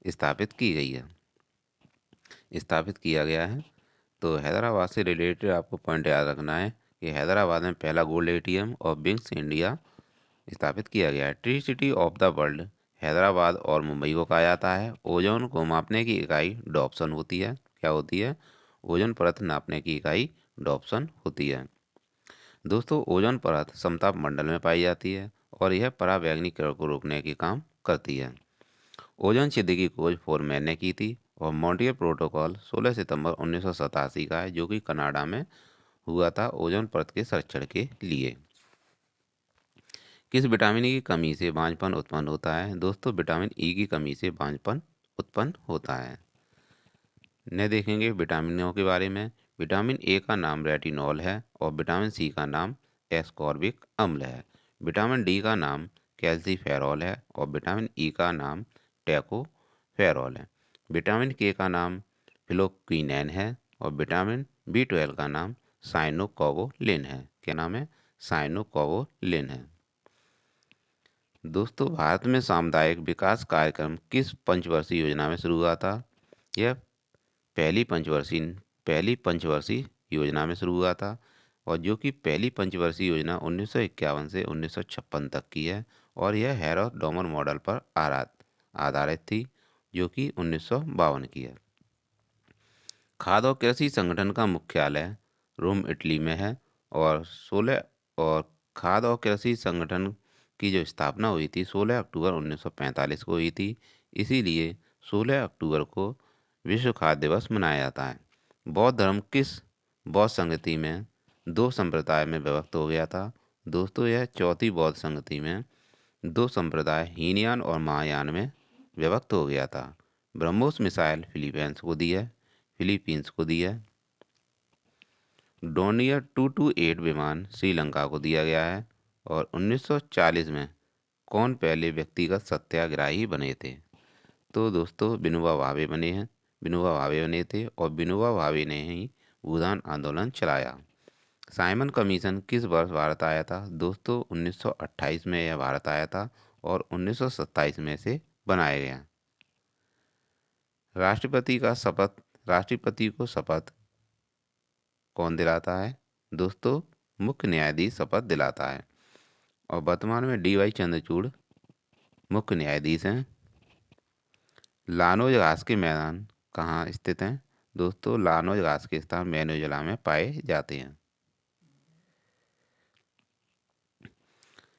[SPEAKER 1] स्थापित किया गया है। तो हैदराबाद से रिलेटेड आपको पॉइंट याद रखना है कि हैदराबाद में पहला गोल्ड ATM और बिंग्स इंडिया स्थापित किया गया है। Tree city of the world Hyderabad और मुंबई को कहा जाता है। ओजोन को मापने की इकाई डॉप्सन होती है। क्या होती है? ओजोन परत नापने की इकाई डॉप्सन होती है। दोस्तों, ओजोन परत समताप मंडल में पाई जाती है। और यह पराबैंगनी किरण को रोकने के काम करती है। ओजोन छिद्र की खोज फोरमैन ने की थी। और मॉन्ट्रियल प्रोटोकॉल 16 सितंबर 1987 का है, जो कि कनाडा में हुआ था ओजोन परत के संरक्षण के लिए। किस विटामिन की कमी से बांझपन उत्पन्न होता है? दोस्तों, विटामिन E की कमी से बांझपन उत्पन्न होता है। न देखेंगे विटामिनों के बारे में। विटामिन A का नाम रेटिनॉल है। और विटामिन C का नाम एस्कॉर्बिक अम्ल है। विटामिन D का नाम कैल्सीफेरॉल है और विटामिन ई का नाम टैकोफेरॉल है। विटामिन के का नाम फिलोक्विनैन है और विटामिन B12 का नाम साइनोकोवोलिन है। क्या नाम है? साइनोकोवोलिन है। दोस्तों, भारत में सामुदायिक विकास कार्यक्रम किस पंचवर्षीय योजना में शुरू हुआ था? यह पहली पंचवर्षीय योजना में शुरू हुआ था और जो कि पहली पंचवर्षीय योजना 1951 से 1956 तक की है और यह हैरोल्ड डोमर मॉडल पर आधारित थी जो कि 1952 की है। खाद्य और कृषि संगठन का मुख्यालय रोम, इटली में है और खाद्य और कृषि संगठन की जो स्थापना हुई थी 16 अक्टूबर 1945 को हुई थी। इसीलिए 16 अक्टूबर को विश्व खाद्य दिवस मनाया जाता है। बौद्ध धर्म किस बौद्ध संगति में दो संप्रदाय में विभक्त हो गया था? दोस्तों, यह चौथी बौद्ध संगति में दो संप्रदाय हीनयान और महायान में विभक्त हो गया था। ब्रह्मोस मिसाइल फिलीपींस को दी है। डोनियर 228 विमान श्रीलंका को दिया गया है और 1940 में कौन पहले व्यक्तिगत सत्याग्रही बने थे? तो दोस्तों, विनोबा भावे बने थे और विनोबा भावे ने ही भूदान आंदोलन चलाया। साइमन कमीशन किस वर्ष भारत आया था? दोस्तों, 1928 में यह भारत आया था और 1927 में से बनाया गया। राष्ट्रपति को शपथ कौन दिलाता है? दोस्तों, मुख्य न्यायाधीश शपथ दिलाता है और वर्तमान में DY चंद्रचूड़ मुख्य न्यायाधीश हैं। लानोज घास के मैदान कहाँ स्थित हैं? दोस्तों, लानोज घास के स्थान वेनेजुएला में पाए जाते हैं।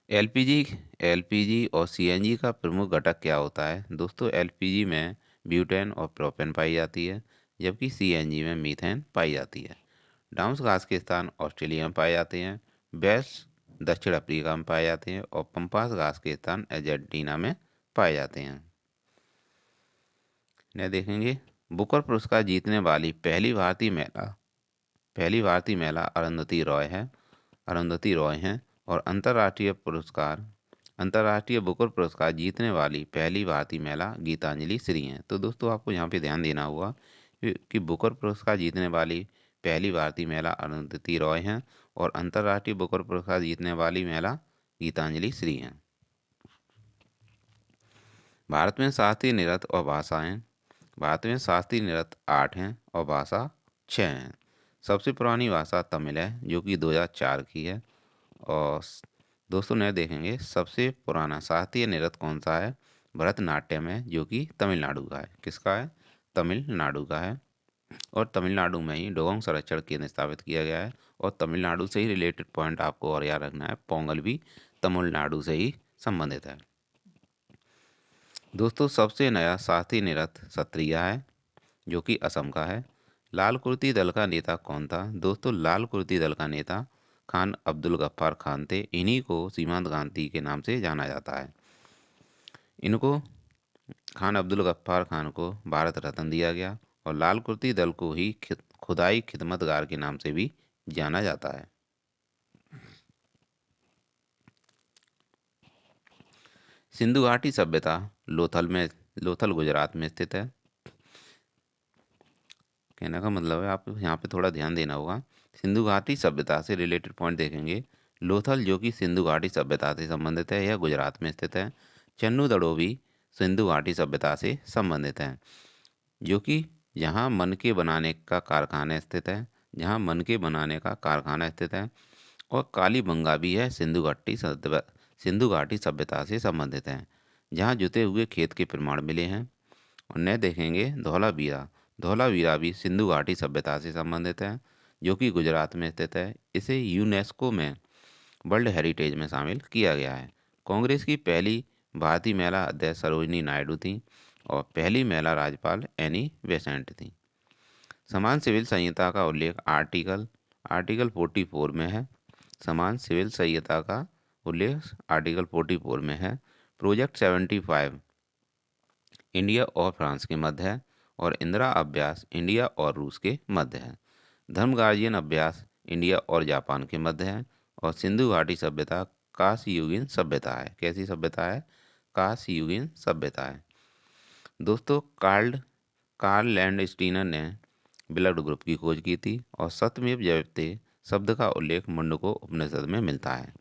[SPEAKER 1] एलपीजी और CNG का प्रमुख घटक क्या होता है? दोस्तों, एलपीजी में ब्यूटेन और प्रोपेन पाई जाती है जबकि CNG में मीथेन पाई जाती है। डाउन्स घास के स्थान ऑस्ट्रेलिया में पाए जाते हैं, बेस दक्षिण अफ्रीका में पाए जाते हैं और पंपास घास के स्थान अर्जेंटीना में पाए जाते हैं। ने देखेंगे बुकर पुरस्कार जीतने वाली पहली भारतीय महिला अरुंधति रॉय हैं और अंतर्राष्ट्रीय बुकर पुरस्कार जीतने वाली पहली भारतीय महिला गीतांजलि श्री हैं। तो दोस्तों, आपको यहाँ पे ध्यान देना होगा कि बुकर पुरस्कार जीतने वाली पहली भारतीय महिला अरुंधति रॉय हैं और अंतर्राष्ट्रीय बुकर पुरस्कार जीतने वाली महिला गीतांजलि श्री हैं। भारत में शास्त्रीय नृत्य और भाषाएं 8 हैं और भाषा 6 हैं। सबसे पुरानी भाषा तमिल है जो कि 2004 की है। और दोस्तों, ने देखेंगे सबसे पुराना शास्त्रीय नृत्य कौन सा है? भरतनाट्यम है जो कि तमिलनाडु का है। किसका है? तमिलनाडु का है। और तमिलनाडु में ही डोगोंग संरक्षण केंद्र स्थापित किया गया है और तमिलनाडु से ही रिलेटेड पॉइंट आपको और याद रखना है, पोंगल भी तमिलनाडु से ही संबंधित है। दोस्तों, सबसे नया शास्त्रीय नृत्य सत्रिया है जो कि असम का है। लाल कुर्ती दल का नेता कौन था? दोस्तों, लाल कुर्ती दल का नेता खान अब्दुल गफ्फार खान थे। इन्हीं को सीमांत गांधी के नाम से जाना जाता है। इनको खान अब्दुल गफ्फार खान को भारत रत्न दिया गया और लाल कुर्ती दल को ही खुदाई खिदमतगार के नाम से भी जाना जाता है। सिंधु घाटी सभ्यता लोथल गुजरात में स्थित है। कहने का मतलब है आप यहाँ पे थोड़ा ध्यान देना होगा। सिंधु घाटी सभ्यता से रिलेटेड पॉइंट देखेंगे। लोथल जो कि सिंधु घाटी सभ्यता से संबंधित है, यह गुजरात में स्थित है। चन्नू दड़ो भी सिंधु घाटी सभ्यता से संबंधित है जो कि जहाँ मन के बनाने का कारखाना स्थित है। और कालीबंगा भी है सिंधु घाटी सभ्यता से संबंधित है जहाँ जुते हुए खेत के प्रमाण मिले हैं। और न देखेंगे धौलावीरा भी सिंधु घाटी सभ्यता से संबंधित है जो कि गुजरात में स्थित है। इसे यूनेस्को में वर्ल्ड हेरिटेज में शामिल किया गया है। कांग्रेस की पहली भारतीय महिला अध्यक्ष सरोजिनी नायडू थी और पहली महिला राज्यपाल एनी बेसेंट थी। समान सिविल संहिता का उल्लेख आर्टिकल 44 में है। समान सिविल संहिता का उल्लेख आर्टिकल 44 में है। प्रोजेक्ट 75 इंडिया और फ्रांस के मध्य है और इंदिरा अभ्यास इंडिया और रूस के मध्य है। धर्म गार्जियन अभ्यास इंडिया और जापान के मध्य है और सिंधु घाटी सभ्यता कांस्ययुगीन सभ्यता है। कैसी सभ्यता है? कांस्ययुगीन सभ्यता है। दोस्तों कार्ल लैंडस्टीनर ने ब्लड ग्रुप की खोज की थी और सत्यमेव जयते शब्द का उल्लेख मुंडको उपनिषद में मिलता है।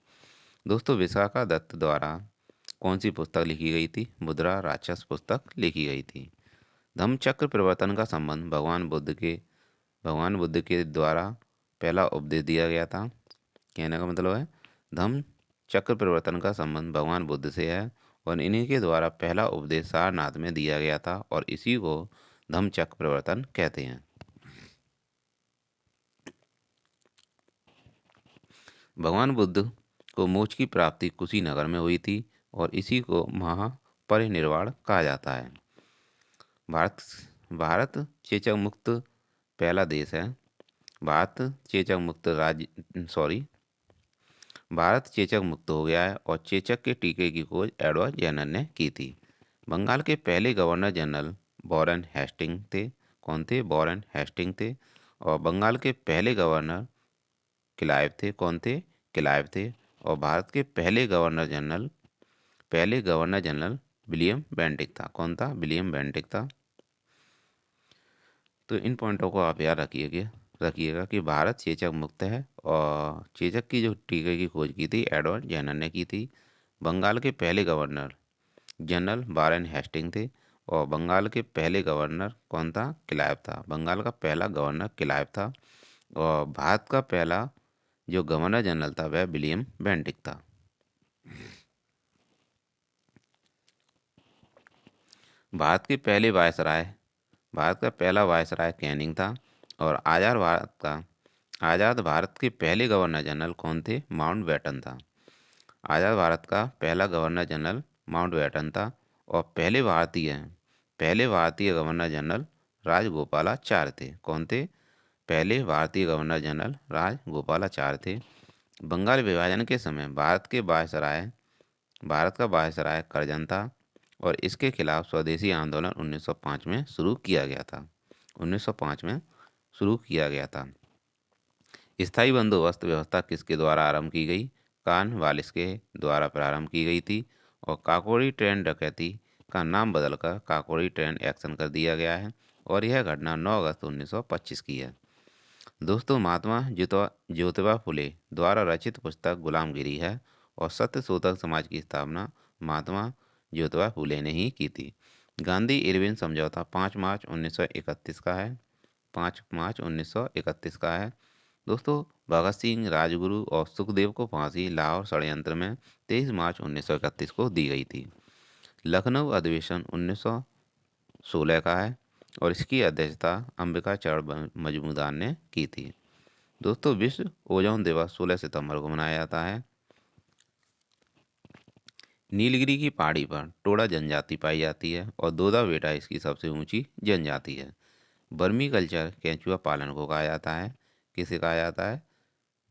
[SPEAKER 1] दोस्तों विशाखा दत्त द्वारा कौन सी पुस्तक लिखी गई थी? मुद्रा राक्षस पुस्तक लिखी गई थी। धम्मचक्र प्रवर्तन का संबंध भगवान बुद्ध के द्वारा पहला उपदेश दिया गया था। कहने का मतलब है धम्म चक्र प्रवर्तन का संबंध भगवान बुद्ध से है और इन्हीं के द्वारा पहला उपदेश सारनाथ में दिया गया था और इसी को धम्म चक्र प्रवर्तन कहते हैं। भगवान बुद्ध को मोक्ष की प्राप्ति कुशीनगर में हुई थी और इसी को महापरिनिर्वाण कहा जाता है। भारत भारत चेचक मुक्त पहला देश है। भारत चेचक मुक्त भारत चेचक मुक्त हो गया है और चेचक के टीके की खोज एडवर्ड जेनर ने की थी। बंगाल के पहले गवर्नर जनरल वॉरेन हेस्टिंग थे। कौन थे? वॉरेन हेस्टिंग थे। और बंगाल के पहले गवर्नर क्लाइव थे। कौन थे? क्लाइव थे। और भारत के पहले गवर्नर जनरल विलियम बेंटिक था। कौन था? विलियम बेंटिक था। तो इन पॉइंटों को आप याद रखिएगा कि भारत चेचक मुक्त है और चेचक की जो टीके की खोज की थी एडवर्ड जेनर ने की थी। बंगाल के पहले गवर्नर जनरल वॉरेन हेस्टिंग थे और बंगाल के पहले गवर्नर कौन था? क्लाइव था। बंगाल का पहला गवर्नर क्लाइव था और भारत का पहला जो गवर्नर जनरल था वह विलियम बेंटिक था। भारत का पहला वायसराय कैनिंग था और आज़ाद भारत के पहले गवर्नर जनरल कौन थे? माउंटबेटन था। आज़ाद भारत का पहला गवर्नर जनरल माउंटबेटन था और पहले भारतीय गवर्नर जनरल राजगोपालाचार्य थे। कौन थे? पहले भारतीय गवर्नर जनरल राजगोपालाचार्य थे। बंगाल विभाजन के समय भारत का वायसराय करजन था और इसके खिलाफ स्वदेशी आंदोलन 1905 में शुरू किया गया था। 1905 में शुरू किया गया था। स्थायी बंदोबस्त व्यवस्था किसके द्वारा आरंभ की गई? कॉर्नवालिस के द्वारा प्रारंभ की गई थी और काकोरी ट्रेन डकैती का नाम बदलकर काकोरी ट्रेन एक्शन कर दिया गया है और यह घटना 9 अगस्त 1925 की है। दोस्तों महात्मा ज्योतिबा फुले द्वारा रचित पुस्तक गुलामगिरी है और सत्य शोधक समाज की स्थापना महात्मा ज्योतिबा फुले ने ही की थी। गांधी इरविन समझौता 5 मार्च 1931 का है। 5 मार्च 1931 का है। दोस्तों भगत सिंह, राजगुरु और सुखदेव को फांसी लाहौर षड्यंत्र में 23 मार्च 1931 को दी गई थी। लखनऊ अधिवेशन 1916 का है और इसकी अध्यक्षता अंबिका चरण मजूमदार ने की थी। दोस्तों विश्व ओजोन दिवस 16 सितंबर को मनाया जाता है। नीलगिरी की पहाड़ी पर टोडा जनजाति पाई जाती है और दोदा बेटा इसकी सबसे ऊंची जनजाति है। बर्मी कल्चर केंचुआ पालन को कहा जाता है। किसे कहा जाता है?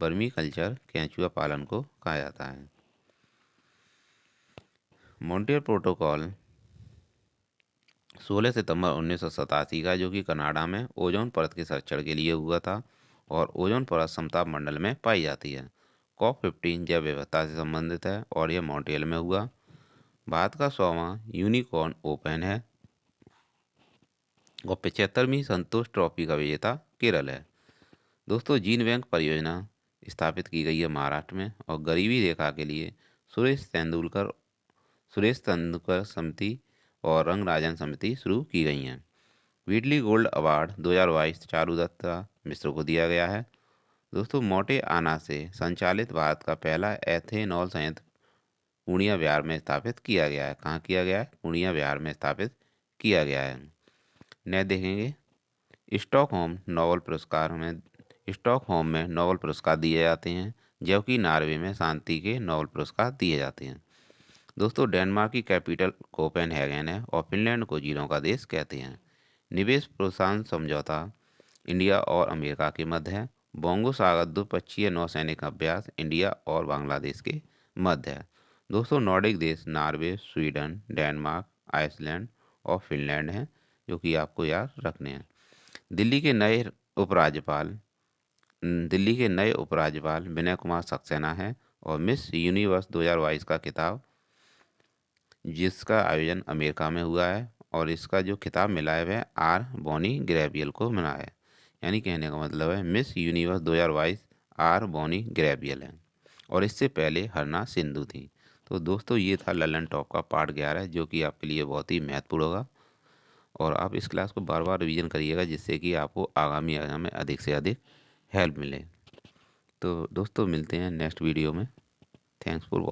[SPEAKER 1] बर्मी कल्चर केंचुआ पालन को कहा जाता है। मॉन्ट्रियल प्रोटोकॉल 16 सितंबर 1987 का, जो कि कनाडा में ओजोन परत के संरक्षण के लिए हुआ था और ओजोन परत समताप मंडल में पाई जाती है। COP15 जैव विविधता से संबंधित है और यह मॉन्ट्रियल में हुआ। भारत का 100वां यूनिकॉर्न ओपन है और 75वीं संतोष ट्रॉफी का विजेता केरल है। दोस्तों जीन बैंक परियोजना स्थापित की गई है महाराष्ट्र में और गरीबी रेखा के लिए सुरेश तेंदुलकर समिति और रंगराजन समिति शुरू की गई हैं। व्हीटली गोल्ड अवार्ड 2022 चारुदत्ता मिश्र को दिया गया है। दोस्तों मोटे आना से संचालित भारत का पहला एथेनॉल संयंत्र पूर्णिया बिहार में स्थापित किया गया है। कहाँ किया गया है? पूर्णिया बिहार में स्थापित किया गया है। नेक्स्ट देखेंगे स्टॉकहोम में नोबेल पुरस्कार दिए जाते हैं, जबकि नॉर्वे में शांति के नोबेल पुरस्कार दिए जाते हैं। दोस्तों डेनमार्क की कैपिटल कोपेनहेगन है और फिनलैंड को झीलों का देश कहते हैं। निवेश प्रोत्साहन समझौता इंडिया और अमेरिका के मध्य है। बोंगो सागर द्विपक्षीय नौसैनिक अभ्यास इंडिया और बांग्लादेश के मध्य है। दोस्तों नॉर्डिक देश नॉर्वे, स्वीडन, डेनमार्क, आइसलैंड और फिनलैंड हैं, जो कि आपको याद रखने हैं। दिल्ली के नए उपराज्यपाल विनय कुमार सक्सेना हैं और मिस यूनिवर्स 2022 का खिताब, जिसका आयोजन अमेरिका में हुआ है, और इसका जो खिताब मिला है वह आर बॉनी ग्रेबियल को मिला है। यानी कहने का मतलब है miss universe 2022 R Bonney Gabriel है, और इससे पहले हरना सिंधु थी। तो दोस्तों ये था ललन टॉप का पार्ट 11, जो कि आपके लिए बहुत ही महत्वपूर्ण होगा, और आप इस क्लास को बार बार रिवीजन करिएगा, जिससे कि आपको आगामी एग्जाम में अधिक से अधिक हेल्प मिले। तो दोस्तों मिलते हैं नेक्स्ट वीडियो में। Thanks for